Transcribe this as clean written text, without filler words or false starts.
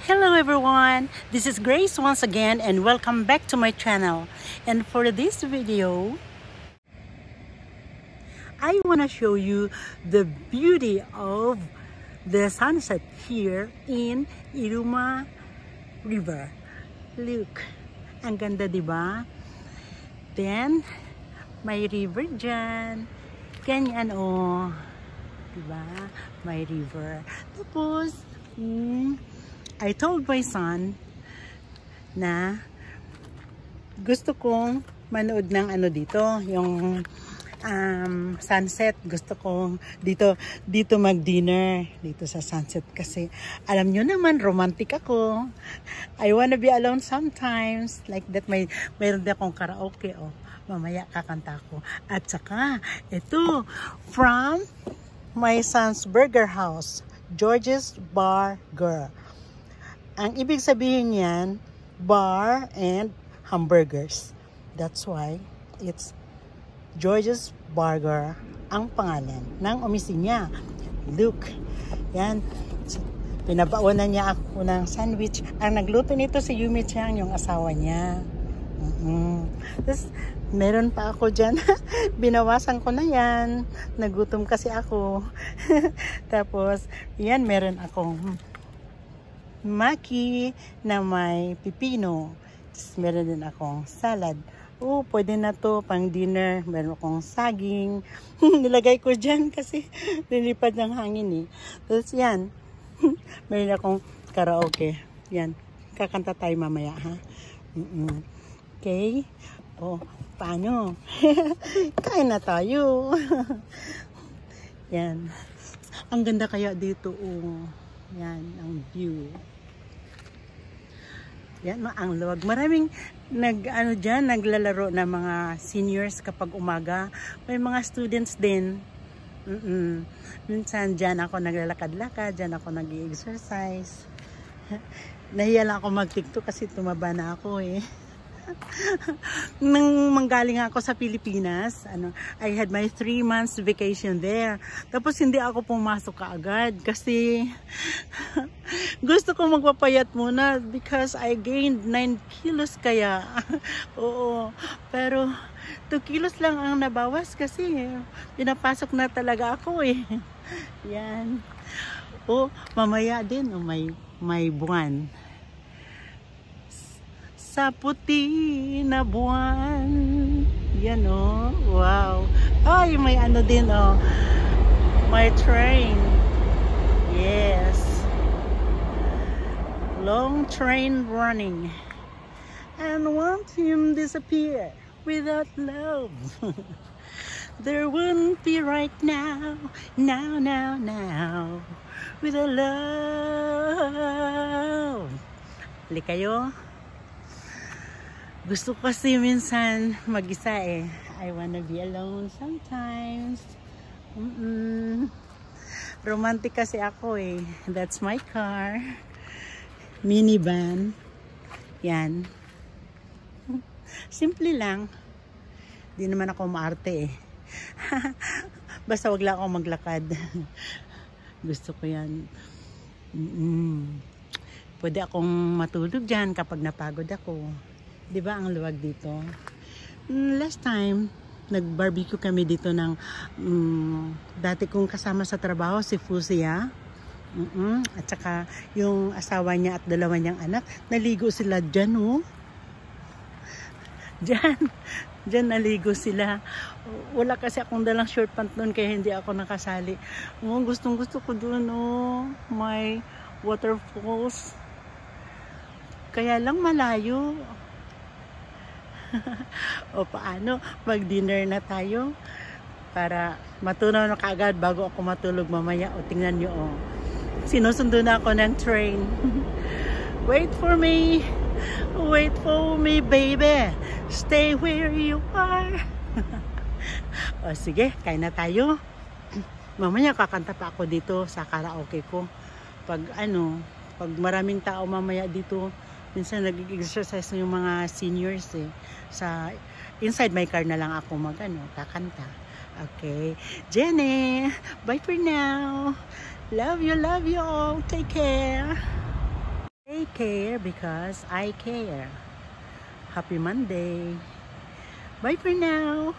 Hello everyone, this is Grace once again and welcome back to my channel. And for this video, I want to show you the beauty of the sunset here in Iruma River. Look, ang ganda, diba? Then, may river dyan. Ganyan, oh. Diba? May river. Tapos, I told my son na gusto kong manood ng ano dito, yung sunset. Gusto kong dito mag-dinner dito sa sunset kasi alam nyo naman, romantic ako. I wanna be alone sometimes. Like that, mayroon din akong karaoke. Oh, mamaya kakanta ko. At saka, ito, from my son's burger house, George's Burger. Ang ibig sabihin yan, bar and hamburgers. That's why it's George's Burger ang pangalan ng umisin niya. Look, yan. Pinabaonan niya ako ng sandwich. Ang nagluto nito si Yumi Chang, yung asawa niya. Tapos, meron pa ako dyan. Binawasan ko na yan. Nagutom kasi ako. Tapos, yan, meron akong maki na may pipino. Tapos, meron din akong salad. Oh, pwede na to pang dinner. Meron akong saging. Nilagay ko dyan kasi nilipad ng hangin eh. Tapos, yan. Meron akong karaoke. Yan. Kakanta tayo mamaya, ha? Okay? Oh, paano? Kain na tayo. Yan. Ang ganda kaya dito, oh. Yan, ang view. Yan, ang luwag. Maraming naglalaro na mga seniors kapag umaga. May mga students din. Minsan dyan ako naglalakad-lakad, dyan ako nag-exercise. Nahiya lang ako mag-TikTok kasi tumaba na ako eh. Nang manggaling ako sa Pilipinas, I had my 3 months vacation there. Tapos hindi ako pumasok kaagad kasi gusto ko magpapayat muna because I gained 9 kilos kaya. Oo, pero 2 kilos lang ang nabawas kasi pinapasok na talaga ako eh. Yan. Oh, mamaya din may buwan. Sa puti na buwan. Yan, oh. Wow. Ay, may ano din, oh. May train. Yes. Long train running. And want him disappear without love. There wouldn't be right now. Now. Without love. Hali kayo. Gusto ko kasi minsan mag-isa eh. I wanna be alone sometimes. Romantic kasi ako eh. That's my car. Minivan. Yan. Simple lang. Di naman ako maarte eh. Basta wag lang ako maglakad. Gusto ko yan. Pwede akong matulog dyan kapag napagod ako. Diba ang luwag dito? Last time, nag-barbecue kami dito ng dati kong kasama sa trabaho, si Fuzia. At saka yung asawa niya at 2 niyang anak, naligo sila dyan, oh. Dyan naligo sila. Wala kasi akong dalang short pant doon kaya hindi ako nakasali. Oh, gustong gusto ko doon, oh. May waterfalls. Kaya lang malayo. O paano, mag-dinner na tayo para matunaw na kaagad bago ako matulog mamaya. O tingnan nyo, o sinusundo na ako ng train. Wait for me baby, stay where you are. O sige, kain na tayo. Mamaya kakanta pa ako dito sa karaoke ko pag maraming tao mamaya dito. Minsan nag-exercise yung mga seniors eh. Inside my car na lang ako kakanta. Okay. Jenny, bye for now. Love you all. Take care. Okay, care because I care. Happy Monday. Bye for now.